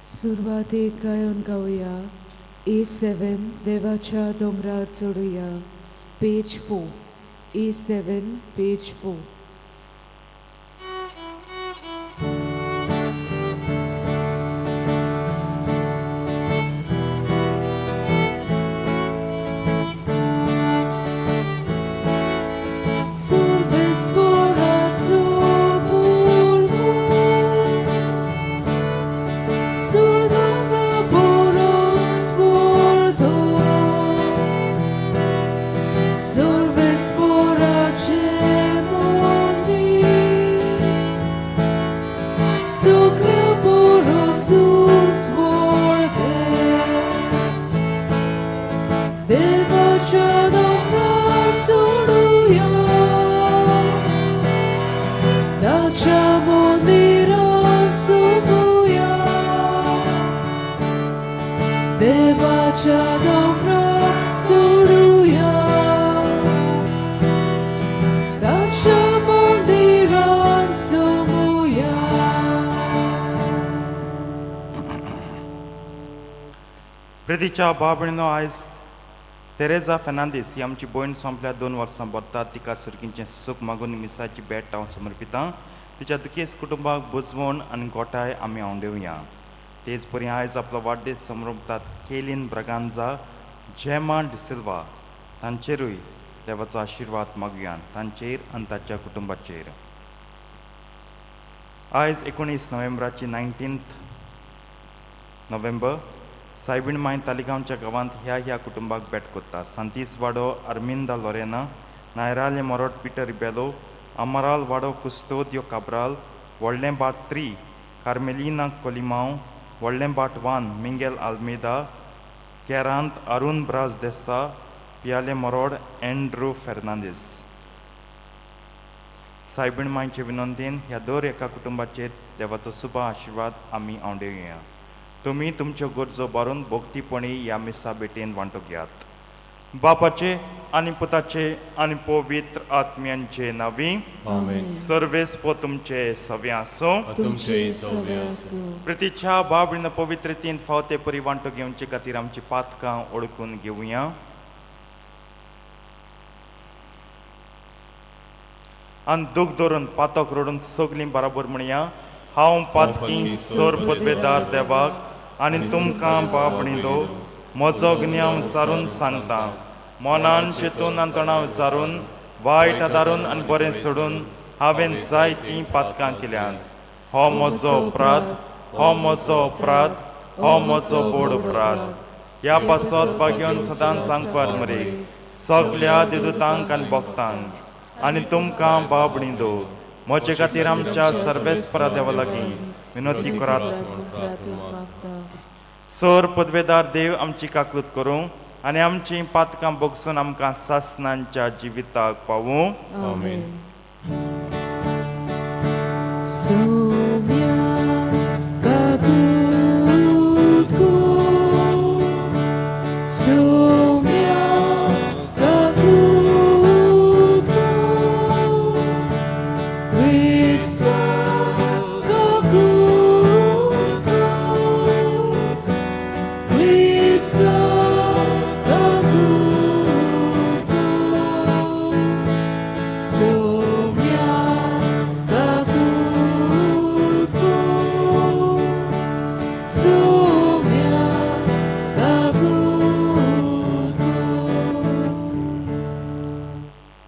सुरवातेक गायन गाऊया A7 देवाच्या डोंगरार चढूया पेज 4 A7 पेज 4. देवाच्या डोंगरार चढूया ताच्या मंदिरांत सोमुया. प्रितीच्या बाबळीनो आयज तेरेजा फेर्नांदीस ही आमची भयण सोंपल्या 2 वर्सां बरता. तिका सुरकींचें सूख मागून मिसाची भेट हांव समर्पितां. तिच्या दुखेस कुटुंबाक बुजवण आनी गोठाय आमी आंवडेवया. तेच परी आयज आपलो वाडदीस समरपतात केलिन ब्रगांजा, जेमा डिसिल्वा तांचेरूय देवाचो आशिर्वाद मागुया, तांचेर आनी तांच्या कुटुंबाचेर. आयज 19 नोव्हेंबराची 19 नोव्हेंबर सायबीण माय तालिगांवच्या गांवांत ह्या कुटुंबाक भेट कोत्ता. सांतीस वाडो आर्मिंदा लोरेना, नायराले मोरोड पिटर रिबेलो, अमराल वाडो कुस्तोदियो काब्राल, व्हडलें बाट 3 कार्मेलिना कोलिमांव, व्हडलें बाट 1 मिंगेल आल्मेदा, केरांत अरुण ब्राज देसा, पियाले मोरोड एंड्रू फेर्नांदीस. सायबीण मायचे विनंतीन ह्या दर एका कुटुंबाचेर देवाचो शुभ आशिर्वाद आमी आंवडेवया. तुमी तुमच्यो गरजो बारून भोगतीपणी ह्या मिसा भेटेन वांटो घेयात. बापाचे आनी पुताचे आनी पवित्र आत्म्यांचे नावी सर्वेस्प तुमचे सवे आसूं. प्रितीच्या बाबळीन पवित्रतेन फावते परी वांटो घेवचे खातीर आमची पातकां ओळखून घेवया. आनी दूख धरून पातक रोडून सगलीं बराबर म्हणया. हांव पातकी सोर पदवेदार देवाक आनी तुमकां बाबणीलो म्हजो ज्ञान विचारून सांगता. मनान चिंतून आनी तोंडां विचारून वायट आदारून आनी बरें सोडून हांवें जायतीं पातकां केल्यात. हो म्हजो अपराध, हो म्हजो अपराध, हो म्हजो बोड अपराध. ह्या पासत बागेवन सदांच सांगपार मरे सगल्या दिदूतांक आनी भक्तांक आनी तुमकां बाबणीलो म्हजे खातीर आमच्या सर्वेस्परा देवा लागीं विनंती करात. सर पदवेदार देव आमची काकूत करूं आनी आमची पातकां भोगसून आमकां सासणांच्या जिविताक पावूं.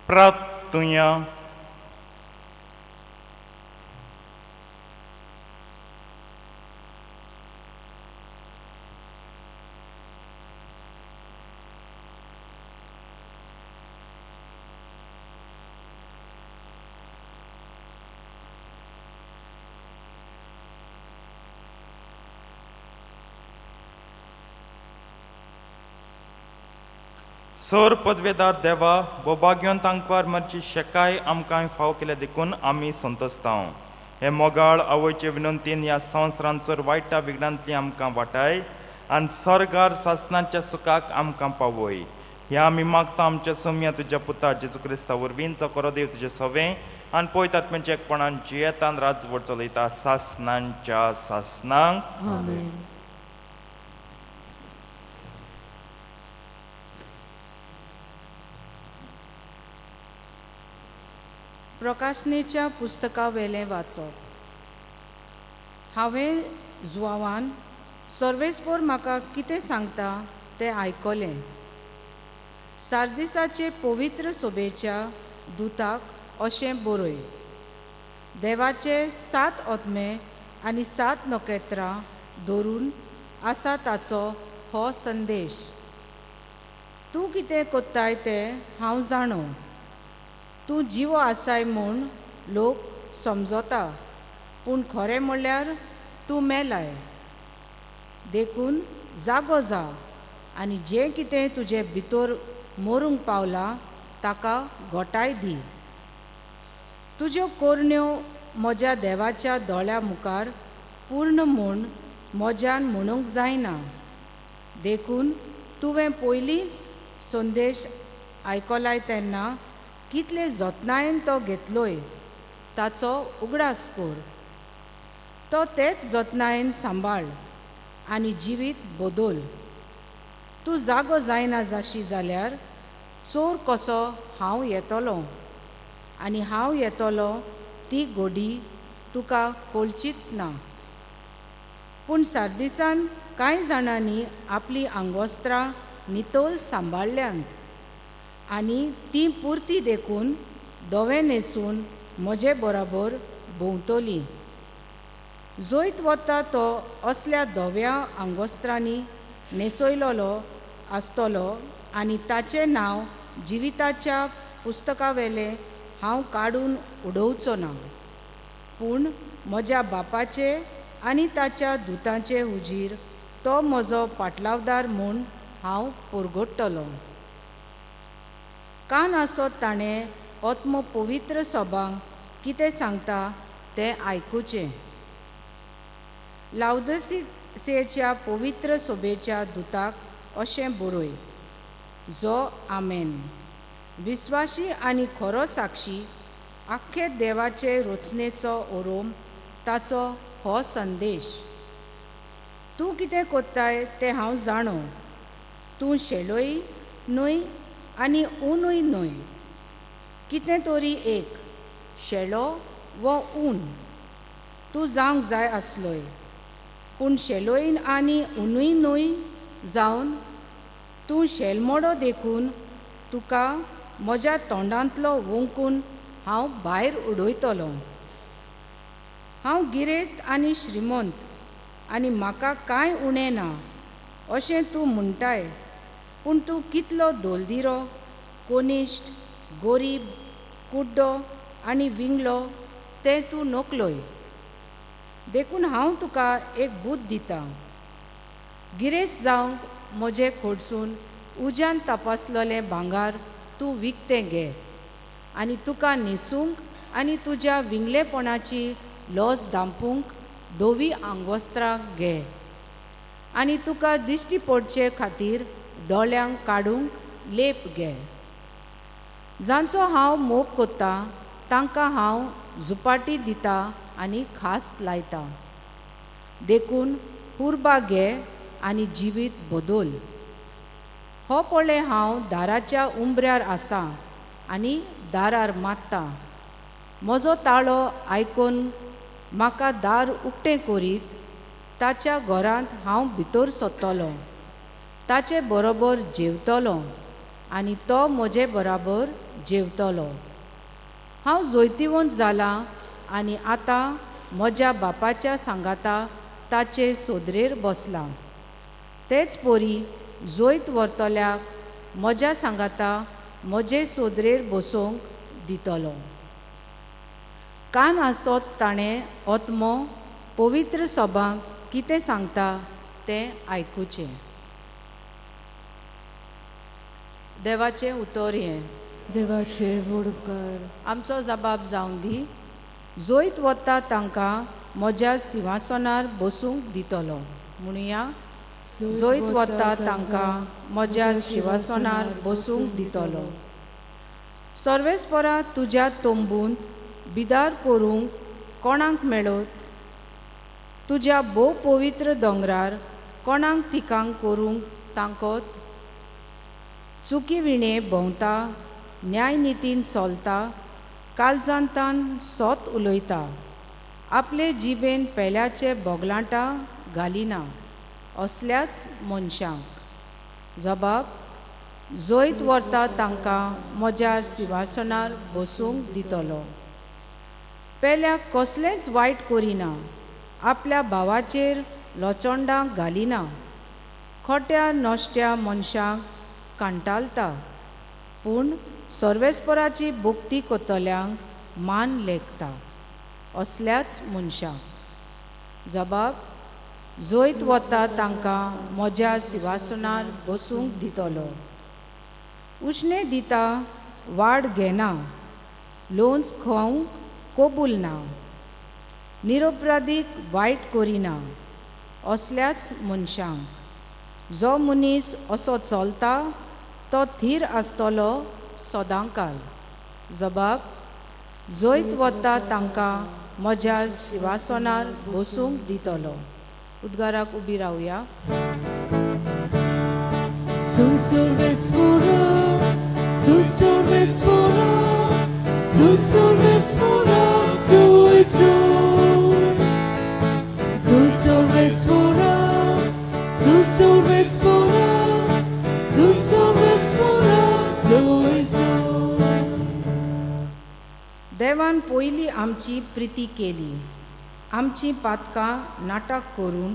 प्रार्थुया. सर पदवेदार देवा बोबाग्योन तांकवार मर्ची शेकाय आमकां फाव केल्या देखून आमी संतोस्तांव. हे मोगाळ आवयचे विनंतीन ह्या संवसारांचो वायटा विघ्नांतली आमकां वाटाय आनी सर्गार सासणाच्या सुखाक आमकां पावय. हे आमी मागता आमच्या सौम्या तुज्या पुता जेजू क्रिस्ता वरवींचो करो देव तुजे सवें आनी पळयतात म्हणजे एकपणान जियेतान राज्य चलयता सासनांच्या सासनांक आमेन. प्रकाशनेच्या पुस्तका वेलें वाचप. हांवें जुवावान सर्वेस्पोर म्हाका कितें सांगता तें आयकलें. सार्दिसाचे पवित्र सोबेच्या दुताक अशें बरय. देवाचे 7 ओतमे आनी 7 नखेत्रां धरून आसा ताचो हो संदेश. तूं कितें कोत्ताय तें हांव जाणो. तूं जिवो आसाय म्हूण लोक समजता, पूण खरें म्हणल्यार तूं मेलाय. देखून जागो जा आनी जें कितें तुजे भितर मरूंक पावलां ताका घोटाय दी. तुज्यो कोरण्यो म्हज्या देवाच्या दोळ्या मुखार पूर्ण म्हूण मोज्यान म्हणूंक जायना. देखून तुवें पयलींच संदेश आयकलाय तेन्ना कितले जतनायेन तो घेतलोय ताचो उगडास कर. तो तेच जतनायेन सांबाळ आनी जिवीत बदल. तूं जागो जायना जाशी जाल्यार चोर कसो हांव येतलो आनी हांव येतलो ती घोडी तुका कळचीच ना. पूण सार्दिसान कांय जाणांनी आपली आंगोस्त्रां नितोल सांबाळल्यांत आनी ती पुर्ती देखून धवे न्हेसून म्हजे बरोबर भोंवतलीं. जोयत वता तो असल्या धव्या आंगोस्त्रांनी न्हेसयलोलो आसतलो आनी ताचें नांव जिविताच्या पुस्तका वेलें हांव काडून उडोवचो ना. पूण म्हज्या बापाचे आनी ताच्या दुतांचे हुजीर तो म्हजो पाटलावदार म्हूण हांव पुरगोडटलों. कान आसत ताणें ओत्मो पवित्र सभांक कितें सांगता तें आयकुचें. लावदीसेच्या पवित्र सोबेच्या दुताक अशें बरय. जो आमेन, विस्वाशी आनी खरो साक्षी, आख्खे देवाचे रचनेचो ओरोम ताचो हो संदेश. तूं कितें कोत्ताय तें हांव जाणो. तूं शेलोय न्हय आनी ऊनय न्हय. कितें तरी एक, शेलो वो ऊन, तूं जावंक जाय आसलोय. पूण शेलोय आनी ऊनय न्हय जावन तूं शेलमोडो देखून तुका म्हज्या तोंडांतलो वोंकून हांव भायर उडयतलो. हांव गिरेस्त आनी श्रीमंत आनी म्हाका कांय उणें ना अशें तूं म्हणटाय. पूण तूं कितलो दोलदिरो, कोनिश्ट, गोरीब, कुड्डो आनी विंगलो तें तूं नकलोय. देखून हांव तुका एक बूद दितां. गिरेस्त जावंक म्हजे कडसून उज्यान तपासलोलें भांगार तूं विकतें घे आनी तुका न्हेसूंक आनी तुज्या विंगलेपणाची लॉस धांपूंक धवी आंगोस्त्रां घे आनी तुका दिश्टी पडचे खातीर दोळ्यांक काडूंक लेप घे. जांचो हांव मोग कोत्तां तांकां हांव झुपाटी दितां आनी खास्त लायतां. देखून उर्बा घे आनी जिवीत बदल. हो पळय हांव दाराच्या उंबऱ्यार आसां आनी दारार मात्तां. म्हजो ताळो आयकून म्हाका दार उक्तें करीत ताच्या घरांत हांव भितर सरतलों, ताचे बरोबर जेवतलों आनी तो म्हजे बरोबर जेवतलो. हांव जोयतिवंत जालां आनी आतां म्हज्या बापाच्या सांगाता ताचे सोदरेर बसलां. तेच परी जोयत व्हरतल्याक म्हज्या सांगाता म्हजे सोदरेर बसोवंक दितलो. कान आसत ताणें ओत्मो पवित्र सभांक कितें सांगता तें आयकुचें. देवाचें उतर हें. देवाचे व्हड उपकार. आमचो जबाब जावं दी. जोयत वता तांकां म्हज्या सिंहासनार बसूंक दितलो. म्हणुया, जोयत वता तांकां म्हज्या सिंहासनार बसूंक दितलो. सर्वेस्परा तुज्या तोंबूंत बिदार करूंक कोणाक मेळत? तुज्या भोव पवित्र दोंगरार कोणाक तिकांक करूंक तांकोत? चुकी विणे भोंवता, न्याय नितीन चलता, काळजांतान सोत उलयता, आपले जिबेन पेल्याचे बोगलांटा घालिना, असल्याच मनशांक. जबाब: जैत व्हरता तांकां म्हज्या सिंहासनार बसूंक दितलो. पेल्याक कसलेंच वायट करिना, आपल्या भावाचेर लोचोंडांक घालिना, खोट्या नश्ट्या मनशांक कांटाळटा, पूण सर्वेस्पराची भक्ती कोतल्यांक मान लेखता, असल्याच मनशांक. जबाब: जैत वता तांकां म्हज्या सिंहासनार बसूंक दितलो. उश्णे दिता, वाड घेना, लोन्स खावंक कबूल ना, निरपराधीक वायट करिना, असल्याच मनशांक. जो मनीस असो चलता तो थीर आसतलो सदांकाल. जबाब: जैत वता तांकां म्हज्या सिंहासनार बसूंक दितलो. उद्गाराक उबी रावया. Susurrespora, susurrespora, susurrespora, sui sui. Susurrespora, susurrespora, susurrespora, sui sui. देवान पयली आमची प्रिती केली. आमची पातकां नाटक करून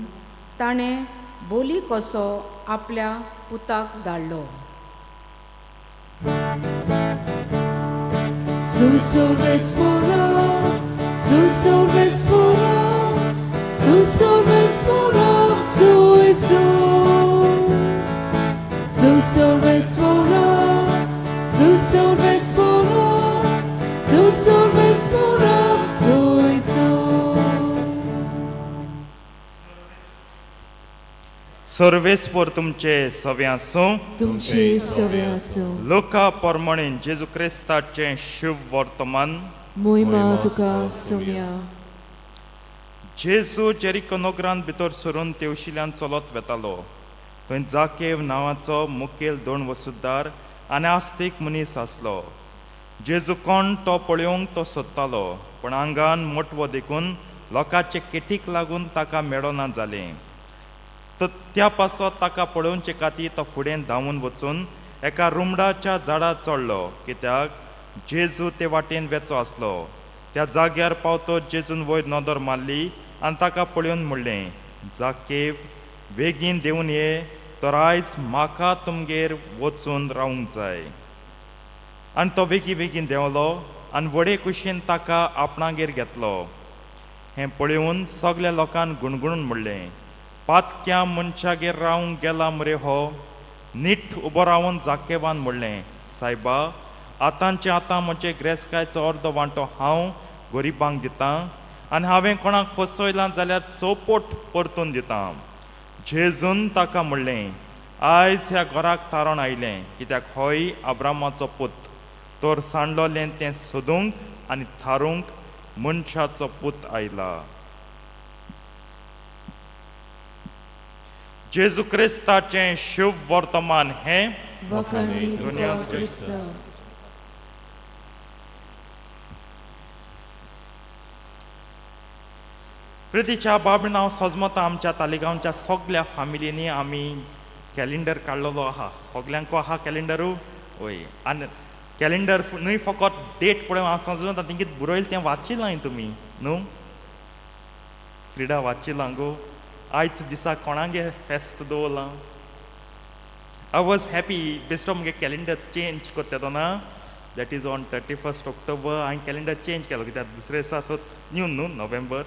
ताणें बोली कसो आपल्या पुताक धाडलो. Susurrespora, susurrespora, susurrespora, sui sui. Susurrespora, susurrespora, susurrespora, sui sui. सर्वेस्पर तुमचे सवे आसूं. तुमची सवे आसूं. लोका पोरमोणे जेजू क्रिस्ताचें शुभ वर्तमान. मोहिमा तुका सोम्या. जेजू जेरिको नगरांत भितर सरून तेवशिल्यान चलत वेतालो. थंय जाकेव नांवाचो मुखेल दोन वसुदार आनी आस्तीक मनीस आसलो. जेजू कोण तो पळोवंक तो सोदतालो, पूण आंगान मोटवो देखून लोकांचे केटीक लागून ताका मेळना जालें. त्या पासत ताका पळोवचे खातीर तो फुडें धांवून वचून एका रुमडाच्या झाडार चडलो, कित्याक जेजू ते वाटेन वेचो आसलो. त्या जाग्यार पावतो जेजून वयर नदर मारली आनी ताका पळोवन म्हणलें, जाकेव, बेगीन देंवन ये, तर आयज म्हाका तुमगेर वचून रावंक जाय. आनी तो बेगीन देंवलो आनी व्हडे कुशीन ताका आपणागेर घेतलो. हें पळोवन सगल्या लोकांक गुणगुणून म्हणलें, पातक्या मनशागेर रावंक गेला मरे हो. नीट उबो रावन जाकेवान म्हणलें, सायबा, आतांचे आतां म्हजे ग्रेसकायचो अर्दो वांटो हांव गरिबांक दितां आनी हांवें कोणाक फसयलां जाल्यार चौपट परतून दितां. जेजून ताका म्हणलें, आयज ह्या घराक तारण आयलें, कित्याक होय अब्रामाचो पूत. तर सांडलोलें तें सोदूंक आनी थारूंक मनशाचो पूत आयला. जेजू क्रिस्ताचें शुभ वर्तमान हें वखाणी तुका दुनिया क्रिस्त. प्रितीच्या बाबडे नांव सजमता आमच्या तालिगांवच्या सगल्या फामिलींनी आमी कॅलेंडर काडलेलो आहा. सगल्यांक आहा कॅलेंडरू? वय. आनी कॅलेंडर न्हय फकत डेट पळय हांव सजमता तेंगेत बरयलें तें वाचिलां तुमी न्हू? क्रिडा वाचिलां गो. आयज दिसा कोणागे फेस्त दवरलां. I was happy best of मुगे कॅलेंडर चेंज करता ना. दॅट इज ऑन 31 ऑक्टोबर हांवें कॅलेंडर चेंज केलो, कित्याक दुसरे दिसा सो न्यू नोव्हेंबर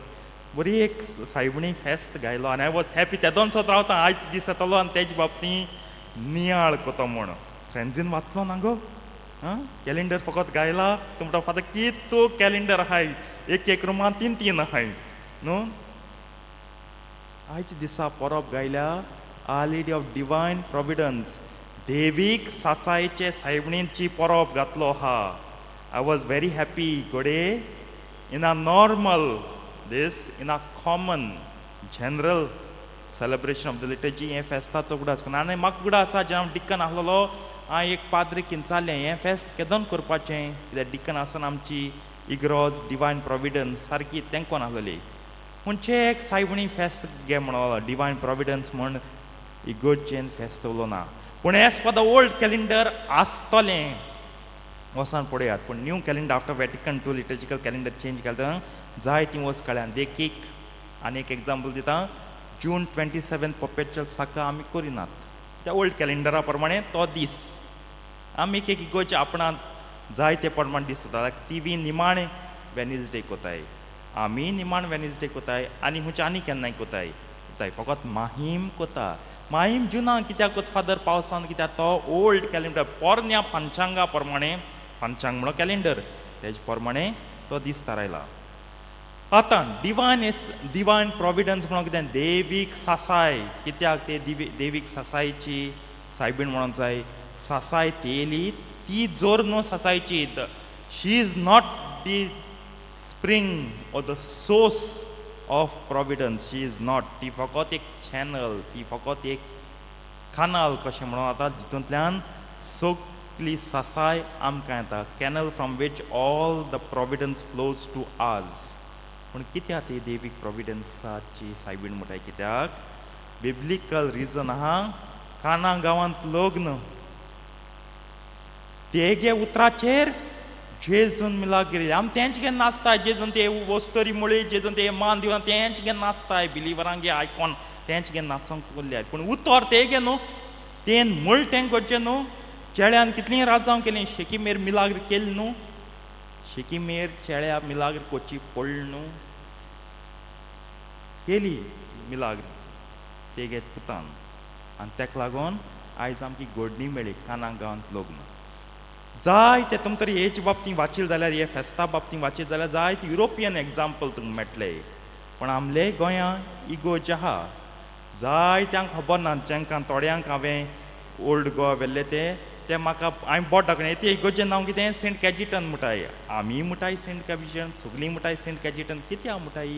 बरी एक सायबणी फेस्त गायलो आनी आय वॉज हॅपी. ते दोन सत रावता आयज दीस येतलो आनी तेजे बाबतीं नियाळ कोतो म्हूण. फ्रेंड्सीन वाचलो ना गो. कॅलेंडर फकत गायला तूं म्हणटा फादर कितू कॅलेंडर आहाय, एक रुमान 3 आहाय न्हू. आयज दिसा परब गायल्या आर लेडी ऑफ डिवायन प्रोविडन्स, देवीक सासायचे सायबणींची परब घातलो आहा. आय वॉज व्हेरी हॅपी गोडे. in a normal, this, in a common, general celebration of the liturgy, हे फेस्ताचो गुडा आसता आनी म्हाका गुडा आसा जेन्ना हांव डिकन आसलेलो हांव एक पाद्री किंचालें हें फेस्त केदोन करपाचें कित्याक डिकन आसतना आमची इग्रोज डिवायन प्रोविडन्स सारकी तेंकोन आसलेली म्हणजे एक सायबणी फेस्त घे म्हणलो डिवायन प्रोविडन्स म्हण इगोर्जेन फेस्त उलो ना पूण as per the old calendar आसतलें वसान पळयात पूण new calendar after Vatican two liturgical calendar change केलें जाय ती वस कळ्यान देखीक आनी एक एग्जाम्पल दिता जून 27 पर्पेच्युअल साका आमी करिनात त्या ओल्ड कॅलेंडरा प्रमाणे तो दीस आमी एक इगोचे आपणाक जाय ते प्रमाणे दीस जाता ती निमाणे वेनिसडे कोताय आमी निमाण वेनिसडे कोताय आनी हुंचे आनी केन्नाय कोताय फकत माहीम कोता माहीम जुना कित्याक कोत फादर पावसान कित्याक तो ओल्ड कॅलेंडर पोरन्या पंचांगा प्रमाणे पंचांग म्हणो कॅलेंडर तेजे प्रमाणे तो दीस थारायला आतां डिवायन प्रोविडन्स म्हणून कितें देवीक सासाय कित्याक ते देवीक सासायची सायबीण म्हणून जाय सासाय तेली ती जोर न्हू सासायची she is not the spring or the source of providence she is not ती फकत एक चॅनल ती फकत एक कानाल कशें म्हणून आतां जितूंतल्यान सगली सासाय आमकां येता canal from which all the providence flows to आज पूण कित्याक ती देवीक प्रोविडन्साची सायबीण म्हणटाय कित्याक बिब्लिकल रिजन आहा काना गांवांत लग्न तेगे उतराचेर जेजून मिलाग गेले आमी तेंचे घेवन नाचताय जेजून ते वस्तरी मुळी जेजून ते मान दिवन तेंचे घेवन नाचताय बिलिवरांक आयकून तेंचे घेवन नाचोंक उरल्यात पूण उतर तेगे न्हू तेन मूळ तें करचें न्हू चेड्यान कितलीं राजांव केलीं शेकीमेर मिलाग्र केली न्हू शेकीमेर चेड्या मिलाग्र कोची पडली न्हू केली मिलाग्र तेगे पुतान आनी तेका लागून आयज आमची घोडणी मेळ्ळी काना गांवांत लग्न जाय ते तुमकां तरी हेचे बाबतींत वाचील जाल्यार हे फेस्ता बाबतींत वाचील जाल्यार जाय ते युरोपियन एग्जाम्पल तुमकां मेळटले पण आमले गोंयांत इगोर्ज आहा जाय त्यांक खबर ना जेंकां थोड्यांक हांवें ओल्ड गोवा व्हेल्ले ते म्हाका हांवें बोट दाखयलें ते इगोर्जें नांव कितें सेंट कॅजिटन म्हणटाय आमी म्हणटाय सेंट कॅजिटन सगळीं म्हणटाय सेंट कॅजिटन कित्याक म्हणटाय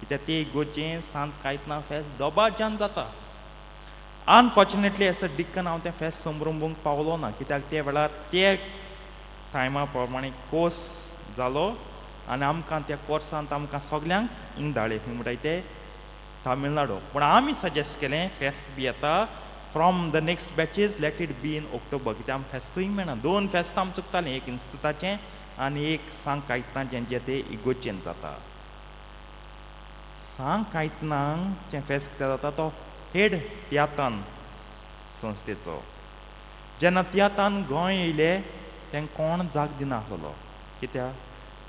कित्याक ते इगोर्जें सांत कायतना फेस्त दोबारच्यान जाता अनफॉर्च्युनेटली एस अ डिकन हांव तें फेस्त समरुंबूंक पावलो ना कित्याक ते वेळार ते टायमा प्रमाणे कोर्स जालो आनी आमकां त्या कोर्सांत आमकां सगल्यांक हिंग धाडले खंय म्हणटाय ते तामिळनाडू पूण आमी सजेस्ट केलें फेस्त बी येता from the next batches let it be in October कित्याक आमकां फेस्तूय मेळना दोन फेस्तां आमी चुकतालीं एक इन्स्टिट्यूटाचें आनी एक सांग कायतनाचें जें तें इगोर्जेन जाता सांग कायतनांक जें फेस्त कितें जाता तो हेड तियातान संस्थेचो जेन्ना तियातान गोंय येयले तें कोण जाग दिना आसलो कित्याक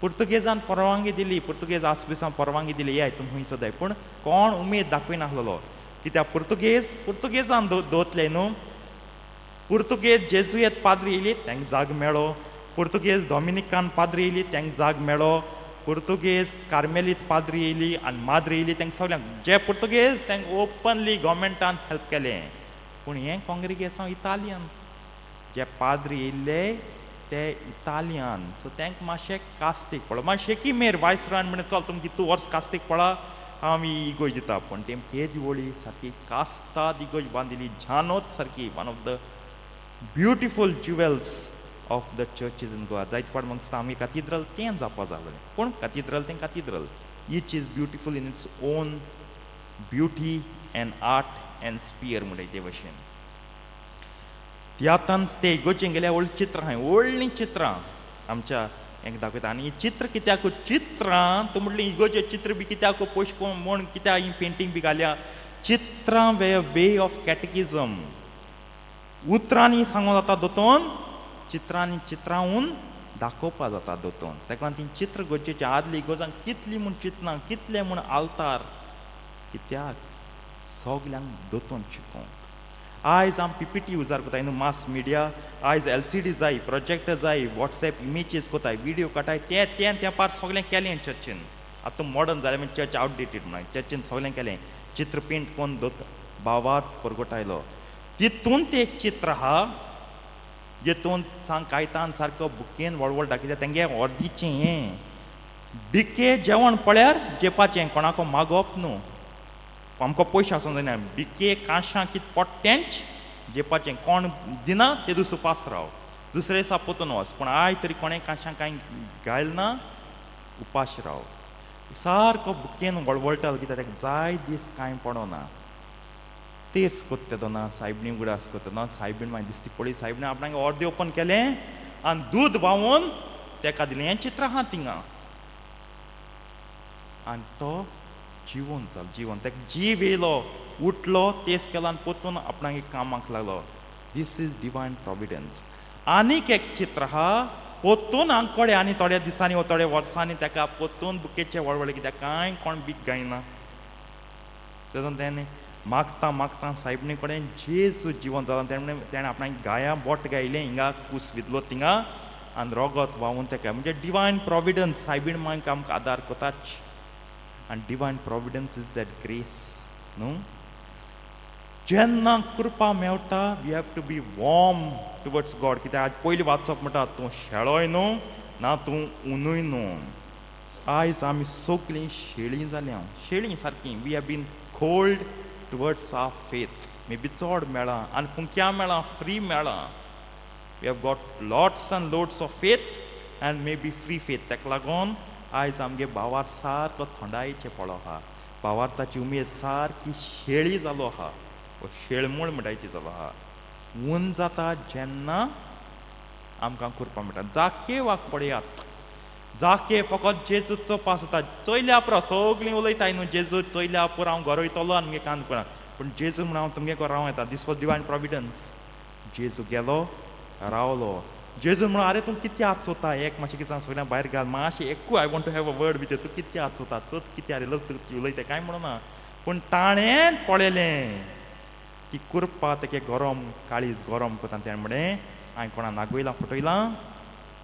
पुर्तुगेजान परवानगी दिली पुर्तुगेज आसपिसां परवानगी दिली या तुमी खंयचो जाय पूण कोण उमेद दाखयनासलो कित्याक पुर्तुगेजान दोतले न्हू पुर्तुगेज जेजुएत पाद्री येयली तांकां जाग मेळ्ळो पुर्तुगेज डॉमिनिकान पाद्री येयली तांकां जाग मेळ्ळो पुर्तुगेज कार्मेलीत पाद्री येयली आनी माद्री येयली तांकां सगल्यांक जे पुर्तुगेज तांकां ओपनली गोवमेंटान हेल्प केलें पूण हें काँग्रिगेसन इतालियन जे पाद्री येयल्ले ते इतालियन सो तांकां मातशें कास्तीक पडलो मातशें की मेर वायसरान म्हणून चल तुमकां कितू वर्स कास्तीक पडला आमी इगोज दिता पूण तेमकां हे दिवळी सारकी कास्ताद इगोज बांदिली झानोत सारकी one of the beautiful jewels of the churches in Goa जायते फावट म्हाका दिसता आमी कॅथिड्रल तें जावपा जालें पूण कॅथिड्रल तें cathedral each is beautiful in its own beauty and art and spire म्हणटाय ते भशेन तियातांच ते इगोर्जेन गेल्यार व्हडलीं चित्रां आहाय व्हडलीं चित्रां आमच्या हेंक दाखयता आनी चित्र कित्याक चित्रां तूं म्हटलें इगोर्जें चित्र बी कित्याक पयशे कोण म्हूण कित्याक ही पेंटींग बी घाल्या चित्रां वे ऑफ कॅटेकिजम उतरांनी सांगूं जाता दोतोन चित्रांनी चित्रांवून दाखोवपा जाता दोतोन ताका लागून ती चित्र गरजेचें आदली इगोजान कितलीं म्हूण चित्रां कितले म्हूण आल्तार कित्याक सगल्यांक दोतोन शिकोवंक आयज आमी पीपीटी युजार कोताय न्हू मास मिडिया आयज LCD जाय प्रोजेक्टर जाय वॉट्सॅप इमेजीस कोताय विडियो काटाय त्या पार सगलें केलें चर्चीन आतां मॉडर्न जालें म्हणजे चर्च आवटडेटेड म्हणून चर्चीन सगलें केलें चित्र पेंट कोन्न दोत भावार परगटायलो तितून ते एक चित्र आहा जेतून सांग कायतान सारको बुकेन व्हड व्हड दाखयता तेंगे अर्दीचें हें बिके जेवण पळ्यार जेवपाचें कोणाको मागप न्हू आमकां पयशे आसूंक जायना बिके काशां कित पोट्टेंच जेवपाचें कोण दिना ते दीस उपास राव दुसरे दिसा पोतून वच पूण आयज तरी कोणें काशां कांय गायल ना उपास राव सारको बुकेन वळवळटालो कित्याक ताका जाय दीस कांय पडोना तेर्स कोत्तेदो ना सायबणी उगडास कोत्तेदो ना सायबीण मागीर दिसती पळय सायबीण आपणाक अर्दें ओपन केलें आनी दूद व्हांवून ताका दिलें हें चित्र आहा थिंगा आनी तो जिवन जालो जिवन ताका जीव येयलो उठलो तेच केलो आनी पोतून आपणाक एक कामाक लागलो दीस इज डिवायन प्रॉविडन्स आनीक एक चित्र आहा पोतून हांग कोडे आनी थोड्या दिसांनी वा थोड्या वर्सांनी ताका पोतून बुकेचे वळवळे कित्याक कांय कोण बीक गायना तेदून तेणें मागता मागता सायबणी कडेन जेजू जिवन जालो तेणें आपणाक गाया बोट गायलें हिंगा कूस विदलो थिंगा आनी रोगत व्हांवून ताका म्हणजे डिवायन प्रॉविडन्स सायबीण मागीर आमकां आदार कोताच आनी divine providence is that grace न्हू जेन्ना कृपा मेवता we have to be warm towards God कित्याक आज पयलीं वाचप म्हणटा तूं शेळोय न्हू ना तूं उनूय न्हू आयज आमी सगळीं शेळीं जाल्या शेळीं सारकीं we have been cold towards our faith maybe चड मेळ्ळां आनी पुंक्या मेळ्ळां फ्री मेळ्ळां we have got lots and loads of faith and maybe free faith ताका लागून आयज आमगे भावार सारको थंडायेचे पडो आहा भावार ताची उमेद सारकी शेळी जालो आहा शेळमूळ म्हणटायची जालो आहा ऊन जाता जेन्ना आमकां करपाक मेळटा जाके वाक पडयात जाके फकत जेजूचो पास जाता चोयल्या पुरो सगळीं उलयताय न्हू जेजू चोयल्या पुरो हांव घरा वयतलो आनी मुगे कांत पडना पूण जेजू म्हण हांव तुमगे घरा रावं येता दीस वॉज डिवायन प्रॉविडन्स जेजू गेलो रावलो जेजू म्हणून आरे तूं कितें आत चोता एक मातशें कितें सगळ्यां भायर घाल मातशें एकू I want to have a word with तूं कितें आत चोता चोत कितें आरे लोक उलयता कांय म्हणना पूण ताणें पळयलें की कुरपा तेगे गरम काळीज गरम कोता तेणें म्हणलें हांवें कोणा नागोयलां फटयलां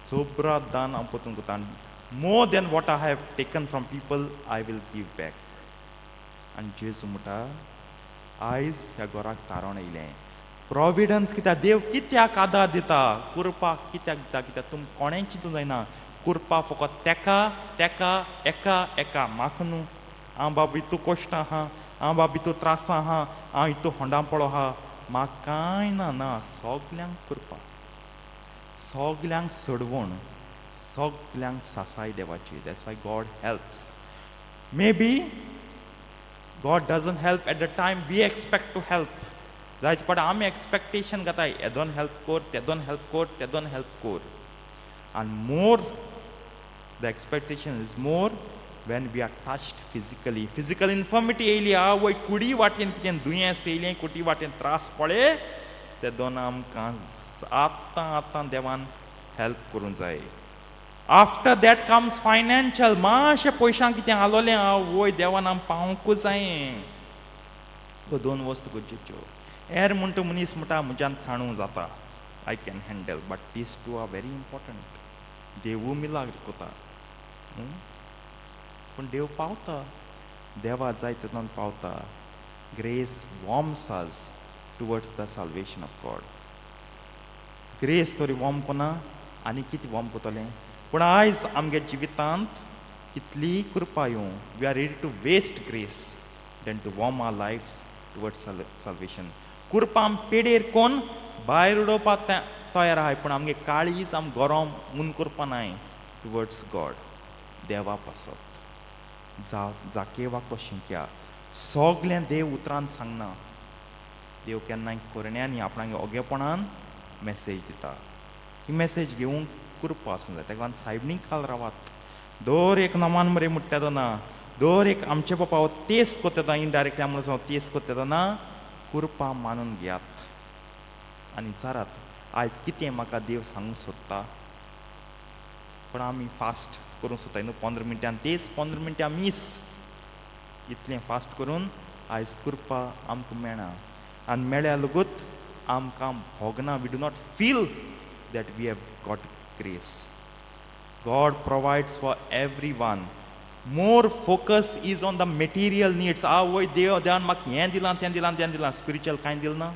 सोब्रात दान हांव पोतून कोता more than what I have taken from people I will give back आनी जेजू म्हणटा आयज ह्या घराक तारण येयलें प्रॉविडन्स कित्याक देव कित्याक आदार दिता कुरपा कित्याक दिता कित्याक तुम कोणें चिंतूं जायना कुरपा फकत तेका तेका एका एका म्हाका न्हू हांव बाबा हितू कश्टां आहा हांव बाबा हितू त्रासां आहा हांव हितू होंडा पडो आहा म्हाका कांय ना सगल्यांक कुरपा सगल्यांक सोडवण सगल्यांक सासाय देवाची that's why God helps may be God doesn't help at the time we expect to help जायते फावट आमी एक्सपेक्टेशन घाताय हेदोन हेल्प कोर तेदोन हेल्प कोर तेदोन हेल्प कोर आनी मोर the expectation is more when we are touched physically physical infirmity येयली आवय कुडी वाटेन कितें दुयेंस येयलें कुडी वाटेन त्रास पडले ते दोन आमकां आतां आतां देवान हेल्प करूंक जाय आफ्टर दॅट कम्स फायनान्शियल मातशें पयशांक कितें आलोलें आवय देवान आम पावोंकूच जाय ह्यो दोन वस्तू गरजेच्यो एर म्हणटा मनीस म्हणटा म्हज्यान थाणू जाता I can handle but these two are very important देवू मिलाग्र कोता पूण देव पावता देवा जाय तेन्ना पावता grace warms us towards the salvation of God grace तरी वॉर्म कोना आनी कितें वॉर्म कोतलें पूण आयज आमगे जिवितांत कितली कृपा येवं we are ready to waste grace then to warm our lives towards salvation कृपा आम पेडेर कोन भायर उडोवपाक तयार आहाय पूण आमगे काळीज आम गरम ऊन करपा नाय टुवर्ड्स गॉड देवा पासत जाके वा कशिंक्या सगलें देव उतरान सांगना देव केन्नाय करण्यांनी आपणागे ओगेपणान मॅसेज दिता ही मॅसेज घेवंक कृपा आसूंक जाय ताका लागून सायबणी काल रावात दर एक नमान मरे म्हणटा तो ना दर एक आमचे बापा हांव तेस कोत्ता इनडायरेक्टली आमकां हांव तेस कोत्ता ना कृपा मानून घेयात आनी विचारात आयज कितें म्हाका देव सांगूंक सोदता पूण आमी फास्ट करूंक सोदताय न्हू 15 मिनटां तेच 15 मिनटां मीस इतलें फास्ट करून आयज कृपा आमकां मेळना आनी मेळ्या लगूत आमकां भोगना we do not feel that we have got grace God provides for everyone more focus is on the material needs आवय देवान म्हाका हें दिलां तें दिलां तें दिलां स्पिरिच्युअल कांय दिलें ना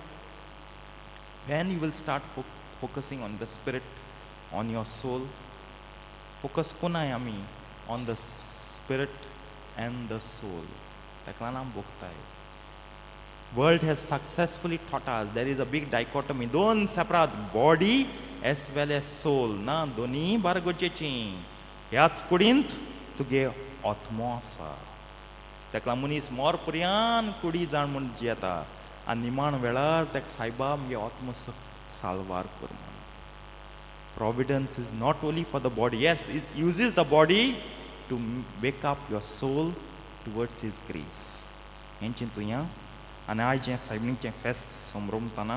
when you will start focusing on the spirit on your soul focus कोनाय आमी on the spirit and the soul. ताका लागून आमी भोगताय. World has successfully taught us there is a big dichotomy. दोन separate body as well as soul. ना दोन्ही बार गरजेची. ह्याच कुडींत तुगे आत्मो आसा. ताका लागून मनीस मोर पर्यान कुडी जाण म्हूण जियेता आनी निमाण वेळार ताका सायबा म्हगे आत्मो साल्वार कर म्हूण. Providence is not only for the body. Yes, it uses the body to wake up your soul towards His grace. हेंचें तुया आनी आयज जें सायबीणीचें फेस्त सोमरोमतना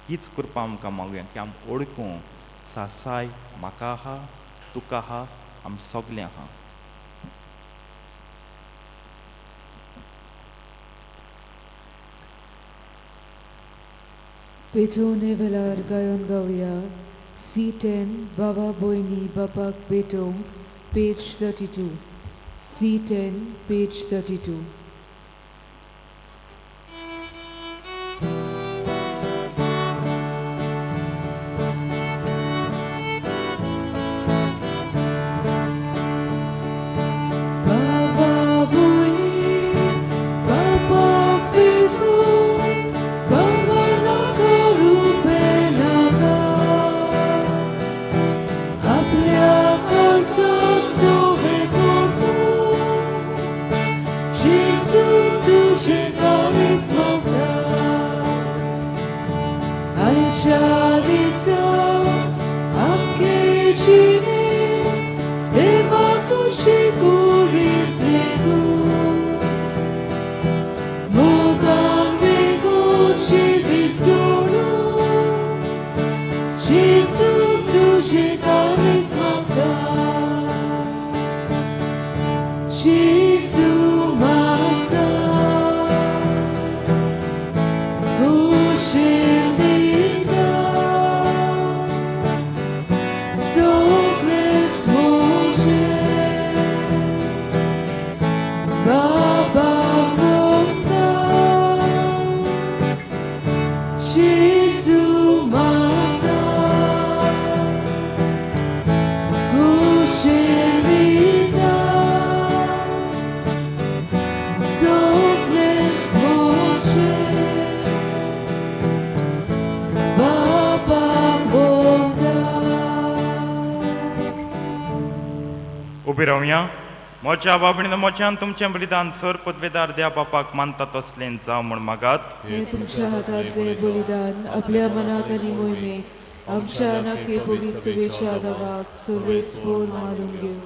हीच कृपा आमकां मागुया की आमी ओळखूं सासाय म्हाका आहा तुका आहा आमी सगलें आहा. Petone velar gayon gauya, C10, Baba Boini, Bapak Betong, page 32. C10, page 32. Baba Boini, Bapak Betong, Banganaka Rupenaka, Aplia Casa Sovekoku, Jesus Duše Karismaka, Aichadisa, Akechine, Devakushi Kurisnegu, Mogamego Chivisuru, Jesus Duše Karismaka, Jesus Maka, Gushindika, Sokres Moshe, Baba Konda, Jesus Maka, Gushindika, Sokres Moshe, Baba Konda. उबी रावया. मोच्या बाबणीन मोच्यान तुमचें बलिदान sir पदवेदार द्या बापाक मानता तसलें जावं म्हूण मागात. हे तुमच्या हातांतले बलिदान आपल्या मनाक आनी मोहिमेक आमच्या नाके पोगीत सुवेच्या दावाक सर्वेस्पोर मारून घेऊ.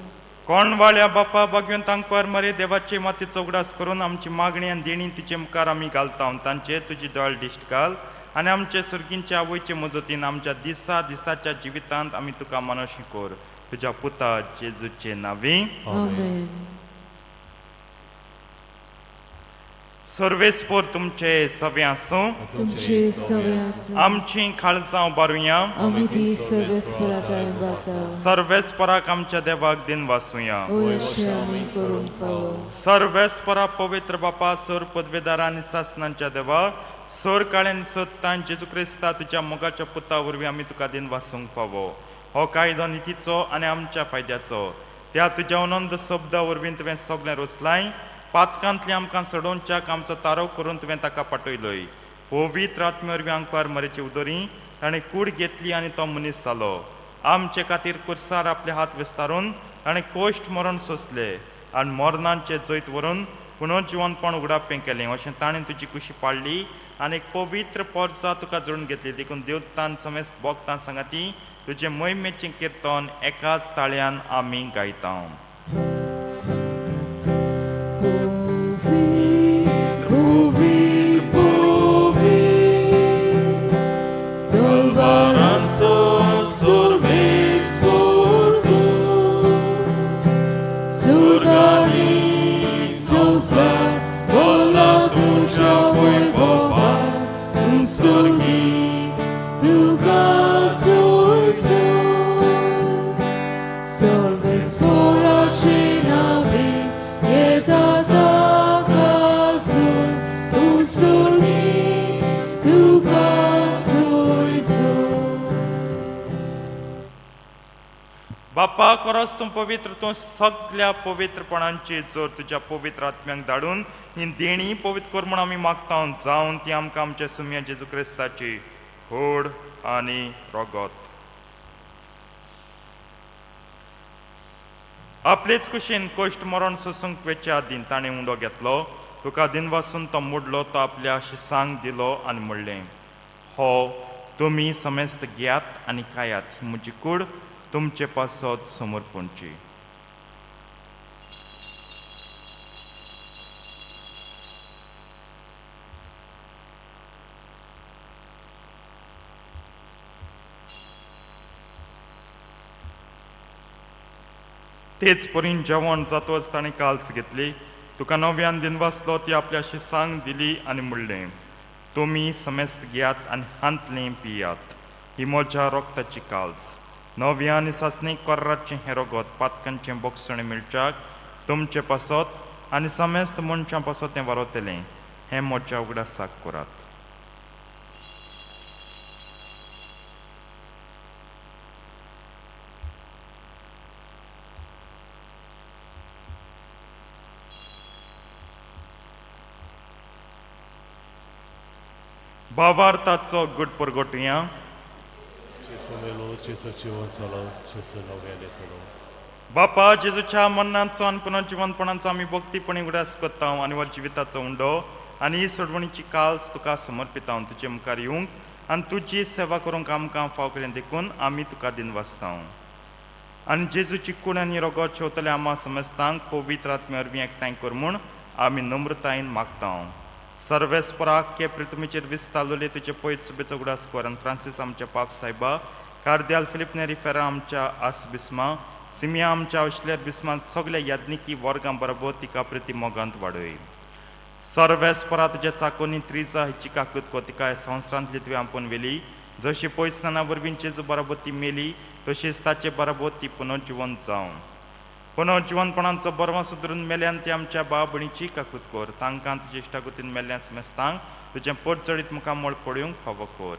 कोण वाळ्या बापा भाग्यवंतांक मरे देवाचे मातीचो उगडास करून आमची मागणी आनी देणी तुजे मुखार आमी घालता. तांचे तुजी दोळ दिश्ट घाल आनी आमचे सुर्गींच्या आवयचे मजतीन आमच्या दिसाच्या जिवितांत आमी तुका मानोशी कोर. तुज्या पुता जेजूचे नांवी. आमेन. सर्वेस्पोर तुमचे सवे आसूं. तुमचे सवे आसूं. आमची काळजां उबारुया. आमी ती सर्वेस्पराताय बाता. सर्वेस्पराक आमच्या देवाक दिन वासुया. ओ अशें आमी करूंक फावो. सर्वेस्परा पवित्र बापा सर पदवेदार आनी सासणांच्या देवा सर काळेन सत्तान जेजू क्रिस्ता तुज्या मोगाच्या पुता वरवीं आमी तुका दिन वासूंक फावो. हो कायदो नितीचो आनी आमच्या फायद्याचो. त्या तुज्या अनंत शब्दा वरवीं तुवें सगळें रोचलाय. पातकांतली आमकां सडोवच्याक आमचो तारो करून तुवें ताका पाठयलोय. पवित्र आत्मे वरवीं आमकां मरेची उदोरी ताणें कूड घेतली आनी तो मनीस जालो. आमचे खातीर कुर्सार आपले हात विस्तारून ताणें कोश्ट मरण सोंसले आनी मरणांचे जैत व्हरून पुनर्जिवनपण उगडापें केलें. अशें ताणें तुजी कुशी पाळली आनी एक पवित्र पोरसां तुका जोडून घेतली. देखून देवतान समेस्त भोगतां सांगाती तुजे मोहिमेचें किर्तन एकाच ताळ्यान आमी गायता. बाप्पा खरोच तूं पवित्र, तूं सगळ्या पवित्रपणांची जोर तुज्या पवित्र आत्म्यांक धाडून ही देणी पवित्र कर म्हूण आमी मागता जावन ती आमकां आमच्या सुम्या जेजू क्रिस्ताची खोड आनी रगत. आपलेच कुशीन कोश्ट मरण सोसूंक वेच्या आदीं ताणें उंडो घेतलो. तुका दिनवासून तो मोडलो, तो आपल्या शिसांक दिलो आनी म्हणलें, हो तुमी समेस्त घेयात आनी खायात, ही म्हजी कूड तुमचे पासत समर्पणची. तेच परीन जेवण जातच ताणें काल्स घेतली. तुका नव्यान दिनवासलो ती आपल्या शिसांक दिली आनी म्हणलें, तुमी समेस्त घेयात आनी हांतलें पियात, ही म्हज्या रोगताची काल्स. नव्या आनी सासणीक कोर्राचें हें रगत पातकांचें बोगसणें मिळच्याक तुमचे पासत आनी समेस्त मनशां पासत तें वारयतलें, हें म्हज्या उगडासाक करात. भावार्थाचो गुड परगोटुया. बापा जेजूच्या मरणाचो आनी पुनर्जिवनपणाचो आमी भक्तीपणी उगडास करता आनी वर जिविताचो उंडो आनी ही सोडवणीची काल्स तुका समर्पिता. तुजे मुखार येवंक आनी तुजी सेवा करूंक आमकां फाव कडेन देखून आमी तुका दिन वाचता. आनी जेजूची कूड आनी रगत शेवतले आम्हा समेस्तांक पवित्र आत्मे वरवीं एकठांय कर म्हूण आमी नम्रतायेन मागता. सर्वेस्पराक के प्रितमेचेर विस्तारलोले तुजे पयत सुबेचो उगडास कर आनी फ्रांसीस आमच्या पाप सायबा, कार्दियाल फिलिप नेरी फेरा आमच्या आस बिस्मा, सिमिया आमच्या औशल्यार बिस्मान सगळ्या याज्ञिकी वर्गां बरोबर तिका प्रिती मोगांत वाडय. सर्वेस्परा तुज्या चाकोनी त्रिजा हेची काकूत को तिका ह्या संवसारांतली तुवें आपोवन वेली. जशी पयसनाना वरवीं जेजू बरोबर ती मेली तशीच ताचे बरोबर ती पुनर्जिवन जावं. पुनर्जिवनपणांचो बरवा सुदरून मेल्यान ती आमच्या भाव भयणीची काकूत कर. तांकां तुजे इश्टागतीन मेल्ल्या समेस्तांक तुजें पोट चडीत मुखार मोळ पडूंक फावो कर.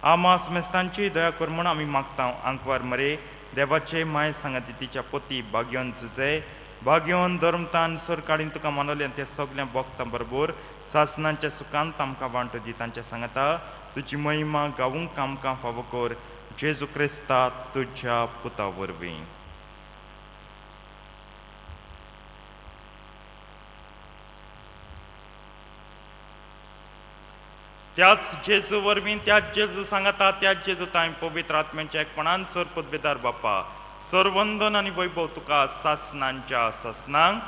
आम्हा समेस्तांची दया कर म्हूण आमी मागता. आंकवार मरे देवाचे माय सांगाती तिच्या पोती भाग्योन झुजे भाग्योन धर्मतान सर काडीन तुका मानवले त्या सगळ्या भक्तां बरोबर सासणांच्या सुखांत आमकां वांटो दी. तांच्या सांगाता तुजी महिमा गावूंक आमकां फावो कर. जेजू क्रिस्ता तुज्या पुता वरवीं. त्याच जेजू वरवीं त्याच जेजू सांगता त्याच जेजू तांय पवित्र आत्म्याच्या एकपणान सर पदवेदार बाप्पा सर्वंदन आनी वैभव तुका सासणांच्या सासणांक.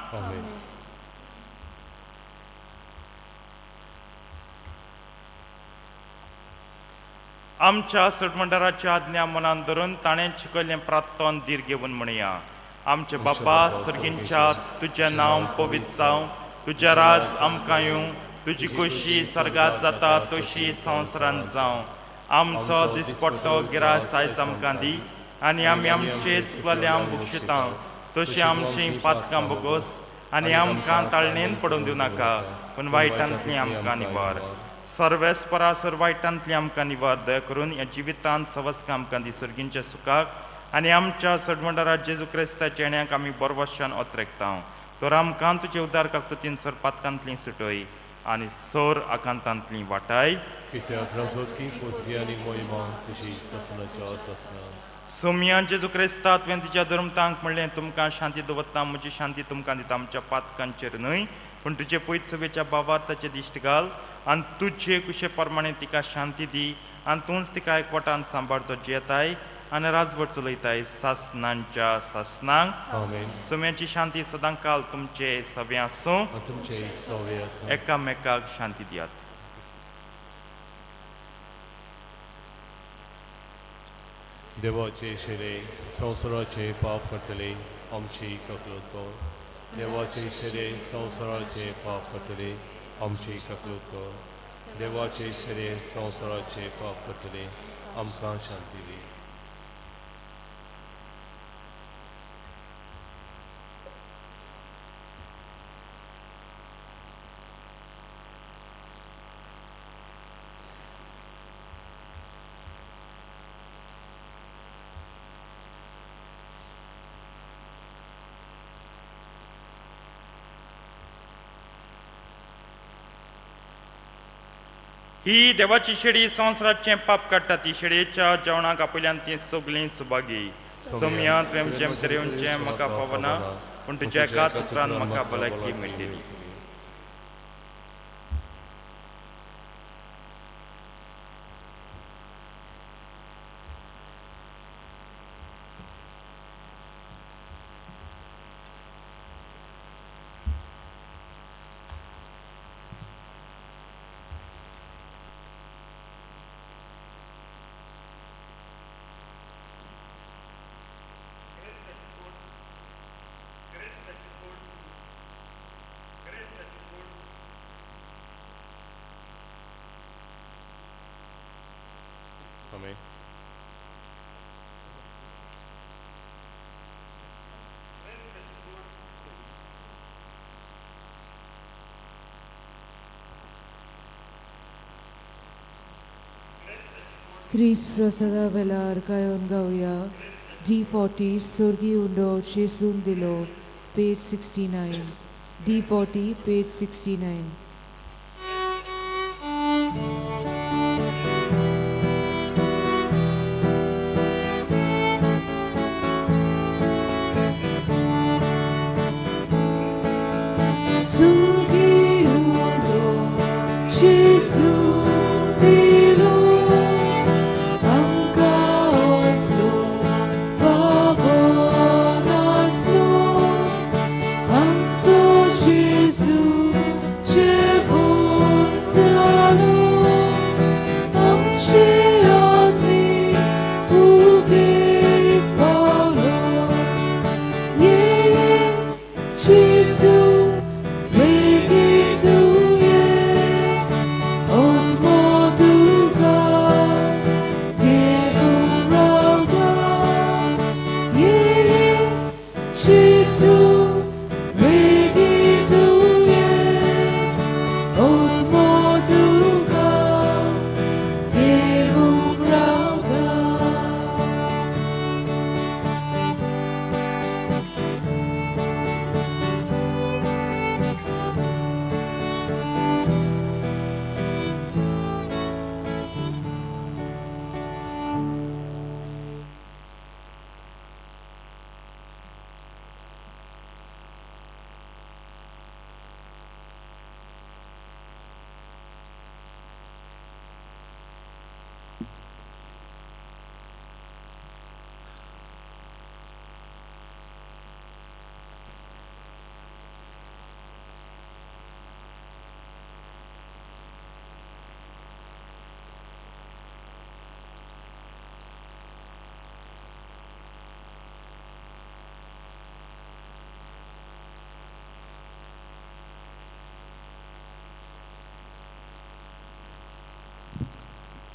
आमच्या सडमंडराच्या आज्ञा मनान धरून ताणें शिकयल्लें प्रार्थन धीर घेवन म्हणया. आमचे बाप्पा सर्गींच्या तुजें नांव पवित्र जावं, तुजें राज आमकां येवं, तुजी खुशी सर्गात जाता तशी संवसारांत जावं. आमचो दिसपट्टो गिरास आयज आमकां दी आनी आमी आमचे चुकलेल्यांक बक्षिता तशी आमची पातकां बोगोस आनी आमकां ताळणेन पडूंक दिवं नाका, पूण वायटांतली आमकां निवार. सर्वेस्परा सर वायटांतली आमकां निवार. दया करून ह्या जिवितांत सवस्का आमकां दी सर्गींच्या सुखाक आनी आमच्या सडमंडरा जेजू क्रिस्ताच्या येण्याक आमी बरवशान ओतरेकता. तर आमकां तुजे उदार काकतीन सर पातकांतली सुटय आनी सर आकांतांतली वाटाय. सोम्या जेजू क्रिस्ता तुवें तुज्या धर्मतांक म्हणलें तुमकां शांती दवरता, म्हजी शांती तुमकां दिता. आमच्या पातकांचेर न्हय पूण तुजे पयत सभेच्या भावार्थाचे दिश्ट घाल आनी तुजे कुशे प्रमाणे तिका शांती दी आनी तूंच तिका एकवटान सांबाळचो जियेताय आनी राजभर चलयताय सासणांच्या सासणांक. सोम्याची शांती सदां काल तुमचे सवे आसूं. एकामेकाक शांती दियात. देवाचे शेरे संवसाराचे पाप करतले आमची काकूत कर. देवाचे शेरे संवसाराचे पाप करतले आमची काकूत कर. देवाचे शेरे संवसाराचे पाप करतले आमकां शांती दी. ही देवाची शेळी संवसाराचें पाप काडटा ती शेळयेच्या जेवणाक आपल्यान ती सगळीं सुभागी सोम्या तुवें जेम तेरेवचें म्हाका पावना पूण तुज्या एकाच उतरान म्हाका भलायकी मेळटली. Amen. Chris Prasada Velar Kayon Gauya D40 Surgi Undo Chesun Dilo page 69 D40 page 69 Surgi Undo Chesun Dilo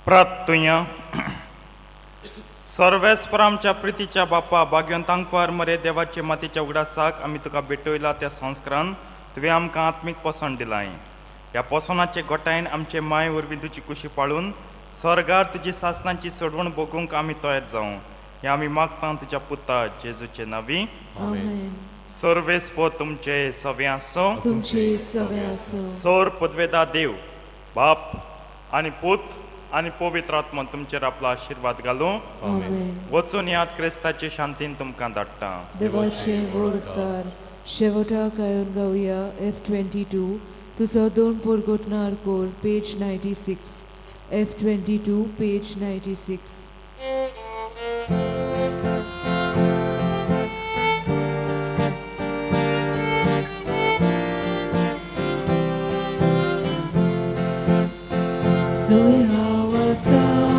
प्रार्थुया सर्वेस्परामच्या प्रितीच्या बापा भाग्यवंतांकवार मरे देवाचे मातीच्या उगडासाक आमी तुका भेटयला त्या संस्कारान तुवें आमकां आत्मीक पोसण दिलाय. ह्या पोसणाचे गोठायन आमचे माय वरवीं तुजी कुशी पाळून स्वर्गार तुजी सासनाची सोडवण भोगूंक आमी तयार जावं हें आमी मागता तुज्या पुता जेजूचे नांवी. Amen. सर्वेस्पो तुमचे सवे आसो. तुमचे सवे आसो. सोर पदवेदा देव बाप आनी पूत आनी पवित्र आत्मा तुमचेर आपलो आशीर्वाद घालूं. Amen. वचून याद क्रिस्ताचे शांतीन तुमकां धाडटा. देवाचे वरदार शेवटा काyon गावया F22 तुजो दोन पोरगोटणार core page 96 F22 page 96 Zoe Hawasa